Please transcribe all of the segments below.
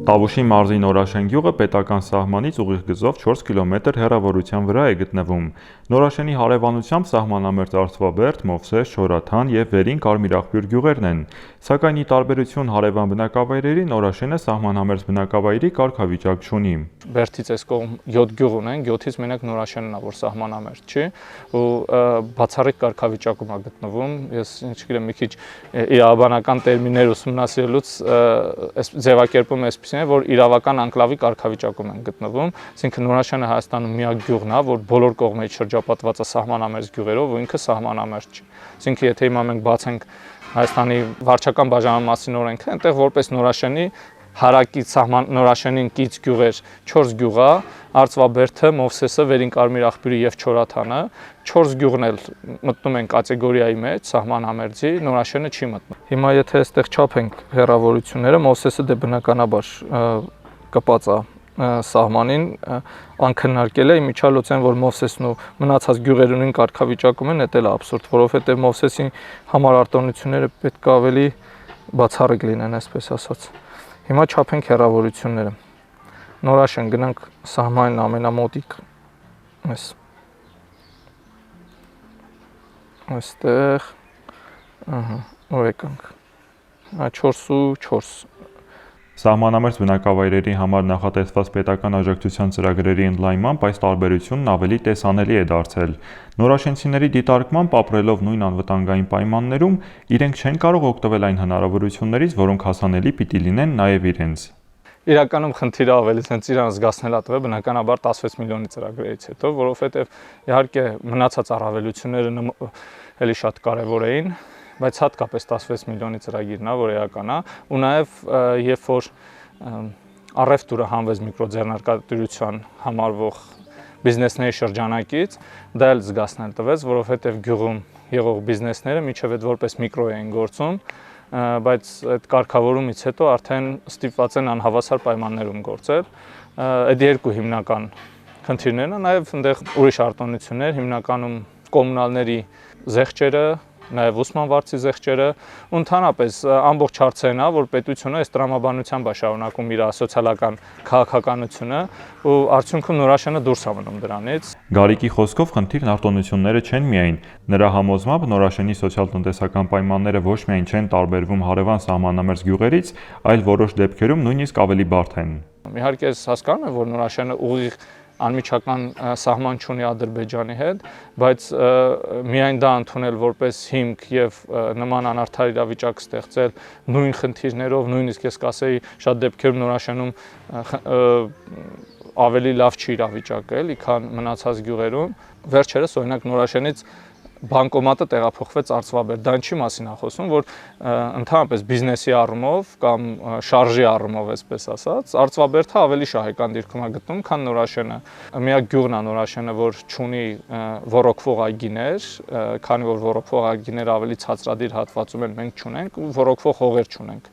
Տավուշի մարզի Նորաշեն գյուղը պետական սահմանից ուղիղ գծով 4 կիլոմետր հեռավորության վրա է գտնվում։ Նորաշենի հարևանությամբ սահմանամերձ Արծվաբերդ, Մովսես, Շորաթան և Վերին Կարմիրաղբյուր գյուղերն են։ Սակայն ի տարբերություն հարևան բնակավայրերի, Նորաշենը սահմանամերձ բնակավայրի կարգավիճակ չունի։ Բերդից այս կողմ 7 գյուղ ունենք, 7-ից մենակ Նորաշենն է, որ սահմանամերձ չի, ու բացառիկ կարգավիճակում է գտնվում։ Ես չգիտեմ, մի քիչ իրավաբանական տերմիններ ուսումնասիրելուց ձևակերպում եմ այսպես որ իրավական անկլավի կարգավիճակում են գտնվում, այսինքն Նորաշենը Հայաստանում միակ գյուղն է, որ բոլոր կողմերից շրջապատված է սահմանամերձ գյուղերով, ու ինքը սահմանամերձ չի։ Այսինքն եթե հիմա մենք բացենք Հայաստանի վարչական բաժանմասի օրենքը, այնտեղ որպես Նորաշենի հարակից Նորաշենին կից գյուղեր 4 գյուղ է, Արծվաբերդը, Մովսեսը, Վերին Կարմիրաղբյուրը եւ Չորաթանը, 4 գյուղն էլ մտնում են կատեգորիայի մեջ, սահմանամերձի, Նորաշենը չի մտնում։ Հիմա եթե այստեղ չափենք հեռավորությունները, Մովսեսը դե բնականաբար կպած է սահմանին, անքննարկել է իմիջալոցեն, որ Մովսեսն ու մնացած գյուղերը նույն կարգավիճակում են, դա էլ է աբսուրդ, որովհետեւ Մովսեսի համար արտոնությունները պետք է ավելի բացառիկ լինեն, այսպես ասած։ Հիմա չափենք հեռավորությունները։ Նորաշեն գնանք սահմանին ամենամոտիկ, այստեղ, ու եկանք, 4 Սահմանամերձ բնակավայրերի համար նախատեսված պետական աջակցության ծրագրերի ընդլայնմամբ այս տարբերությունն ավելի տեսանելի է դարձել։ Նորաշենցիների դիտարկմամբ ապրելով նույն անվտանգային պայմաններում, իրենք չեն կարող օգտվել այն հնարավորություններից, որոնք հասանելի պիտի լինեն նաև իրենց։ Իրականում խնդիրը ավելի ցենց իրան զգացնել է տվել բնականաբար 16 միլիոնի ծրագրերից հետո, որովհետև իհարկե մնացած առավելությունները էլի շատ կարևոր էին, բայց հատկապես 16 միլիոնի ծրագիրն է, որ էական է, ու նաև երբ որ առևտուրը հանվեց միկրոձեռնարկատիրության համարվող բիզնեսների շրջանակից, դա էլ զգացնել տվեց, որովհետև գյուղում եղող բիզնեսները մինչև այդ որպես միկրո էին գործում, բայց այդ կարգավորումից հետո արդեն ստիպված են անհավասար պայմաններում գործել։ Այդ երկու հիմնական խնդիրներն են, նաև այնտեղ ուրիշ արտոնություններ, հիմնականում կոմունալների զեղչերը, նաև ուսման վարձի զեղչերը, ու ընդհանրապես ամբողջ հարցերն է, որ պետությունը այս տրամաբանությամբ է շարունակում իր սոցիալական քաղաքականությունը, ու արդյունքում Նորաշենը դուրս է մնում դրանից։ Գարիկի խոսքով խնդիրն արտոնությունները չեն միայն, նրա համոզմամբ Նորաշենի սոցիալ-տնտեսական պայմանները ոչ միայն չեն տարբերվում հարևան սահմանամերձ գյուղերից, այլ որոշ դեպքերում նույնիսկ ավելի բարդ են։ Իհարկե ես հասկանում եմ, որ Նորաշենը ուղիղ անմիջական սահման չունի Ադրբեջանի հետ, բայց միայն դա ընդունել որպես հիմք եւ նման անարդար իրավիճակ ստեղծել նույն խնդիրներով, նույնիսկ ես կասեի շատ դեպքերում Նորաշենում ավելի լավ չի իրավիճակը, էլի, քան մնացած գյուղերում։ Վերջերս օրինակ Նորաշենից բանկոմատը տեղափոխվեց Արծվաբերդ, դա ինչի մասին է խոսում, որ ընդհանրապես բիզնեսի առումով կամ շարժի առումով, այսպես ասած, Արծվաբերդը ավելի շահեկան դիրքում է գտնվում, քան Նորաշենը։ Միակ գյուղն է Նորաշենը, որ չունի ոռոգվող այգիներ, քանի որ ոռոգվող այգիներ ավելի ցածրադիր հատվածում են, մենք չունենք, ու ոռոգվող հողեր չունենք,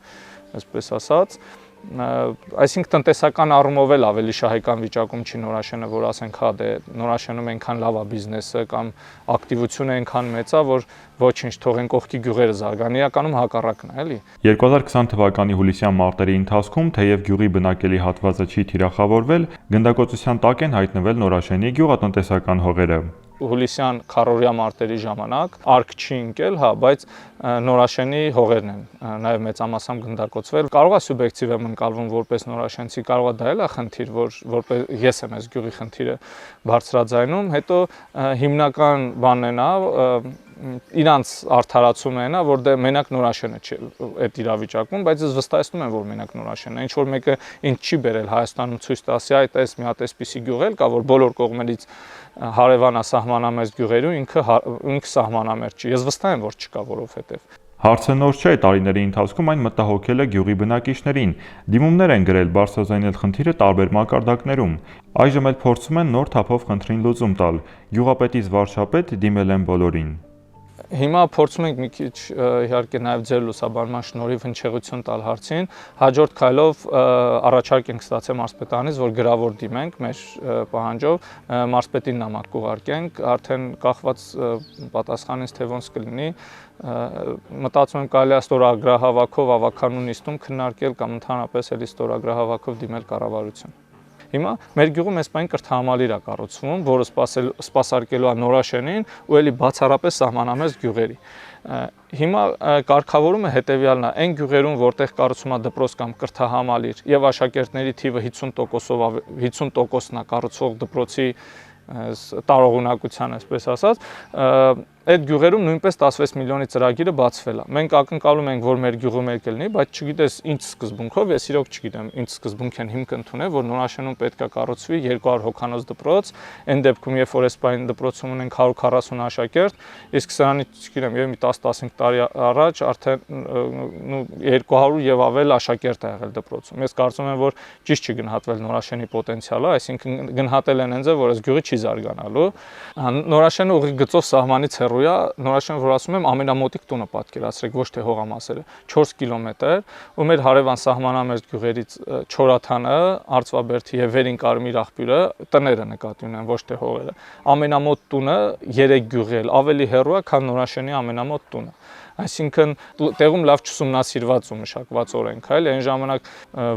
այսպես ասած։ Այսինքն տնտեսական առումով էլ ավելի շահեկան վիճակում չի Նորաշենը, որ ասենք հա դե Նորաշենում այնքան լավ է բիզնեսը կամ ակտիվությունը այնքան մեծ է, որ ոչինչ թողեն կողքի գյուղերը զարգան, իրականում հակառակն է, էլի։ 2020 թվականի հուլիսյան մարտերի ընթացքում, թեև գյուղի բնակելի հատվածը չի թիրախավորվել, գնդակոծության տակ են հայտնվել Նորաշենի գյուղատնտեսական հողերը։ Հուլիսյան քառօրյա մարտերի ժամանակ արկ չի ընկել, հա, բայց Նորաշենի հողերն են նաև մեծամասամբ գնդակոծվել։ Կարող է սուբյեկտիվ եմ ընկալվում որպես նորաշենցի, կարող է դա էլ է խնդիր, որպես ես եմ այս գյուղի խնդիրը բարձրաձայնում, հետո հիմնական բանն է իրանց արդարացումը է նա, որ դե մենակ Նորաշենը չի այդ իրավիճակում, բայց ես վստահեցնում եմ, որ մենակ Նորաշենն է, ինչ որ մեկը ինձ չի բերել Հայաստանում ցույց տասի, այդ էս մի հատ էսպիսի գյուղ էլ կա, որ բոլոր կողմերից հարևան է սահմանամերձ գյուղերու, ինքը սահմանամերձ չի։ Ես վստահ եմ, որ չկա, որովհետև Հարցը նոր չէ, տարիների ընթացքում այն մտահոգել է գյուղի բնակիչներին, դիմումներ են գրել բարձրաձայնել խնդիրը տարբեր մակարդակներում։ Այժմ էլ փորձում են նոր թափով խնդրին լուծում տալ, գյուղապետից վարչապետ դիմել են բոլորին։ Հիմա փորձում ենք մի քիչ իհարկե նաև ձեր լուսաբանման շնորհիվ հնչեղություն տալ հարցին։ Հաջորդ քայլով առաջարկ ենք ստացել մարզպետանից, որ գրավոր դիմենք մեր պահանջով, մարզպետին նամակ կուղարկենք, արդեն կախված պատասխանից թե ոնց կլինի, մտածում եմ կարելի է ստորագրահավաքով ավականու նիստում քննարկել կամ ընդհանրապես էլի ստորագրահավաքով դիմել կառավարություն։ Հիմա մեր գյուղում այս պայն կրթահամալիր է կառուցվում, որը սպասարկելու է Նորաշենին ու էլի բացառապես սահմանամերձ գյուղերի։ Հիմա կարգավորումը հետևյալն է, այն գյուղերում, որտեղ կառուցվում է դպրոց կամ կրթահամալիր եւ աշակերտների թիվը 50%-ն է կառուցող դպրոցի տարողունակության, այսպես ասած, այդ գյուղերում նույնպես 16 միլիոնի ծրագիրը բացվել է։ Մենք ակնկալում ենք, որ մեր գյուղում էլ կլինի, բայց չգիտես ինչ սկզբունքով, ես իրոք չգիտեմ, ինչ սկզբունք են հիմք ընդունել, որ Նորաշենում պետք է կառուցվի 200 հոգանոց դպրոց, այն դեպքում, երբ որ այսպայն դպրոցում ունենք 140 աշակերտ, իսկ սրանից չգիտեմ, եւ մի 10-15 տարի առաջ արդեն 200 եւ ավել աշակերտ է եղել դպրոցում։ Ես կարծում եմ, որ ճիշտ չի գնահատվել Նորաշենի պոտենցիալը, այսինքն գնահատել են այնձև, որ այս գյուղը չի զարգանալու։ Նորաշենը ուղիղ գծով սահմանից Նորաշեն, որ ասում եմ, ամենամոտիկ տունը պատկերացրեք, ոչ թե հողամասերը, 4 կիլոմետր, ու մեր հարևան սահմանամերձ գյուղերից Չորաթանը, Արծվաբերդի եւ Վերին Կարմիր աղբյուրը տները նկատի ունեն, ոչ թե հողերը։ Ամենամոտ տունը 3 գյուղել, ավելի հեռու է, քան Նորաշենի ամենամոտ տունը։ Այսինքն տեղում լավ չուսումնասիրված ու մշակված օրենք է, այն ժամանակ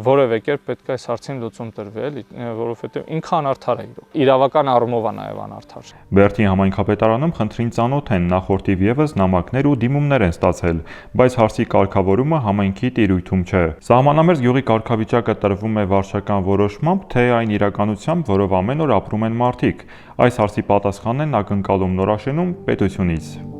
որևէ կերպ պետք է այս հարցին լուծում տրվի, էլի, որովհետեւ ինքը անարդար է իրավական առումով է նաեւ անարդար։ Բերդի համայնքապետարանում խնդրին ծանոթ են, նախորդիվ եւս նամակներ ու դիմումներ են ստացել, բայց հարցի կարգավորումը համայնքի տիրույթում չէ։ Սահմանամերձ գյուղի կարգավիճակը տրվում է վարչական որոշմամբ, թե այն իրականությամբ, որով ամեն օր ապրում են մարդիկ։ Այս հարցի պատասխանն են ակնկալում Նորաշենում պետությունից։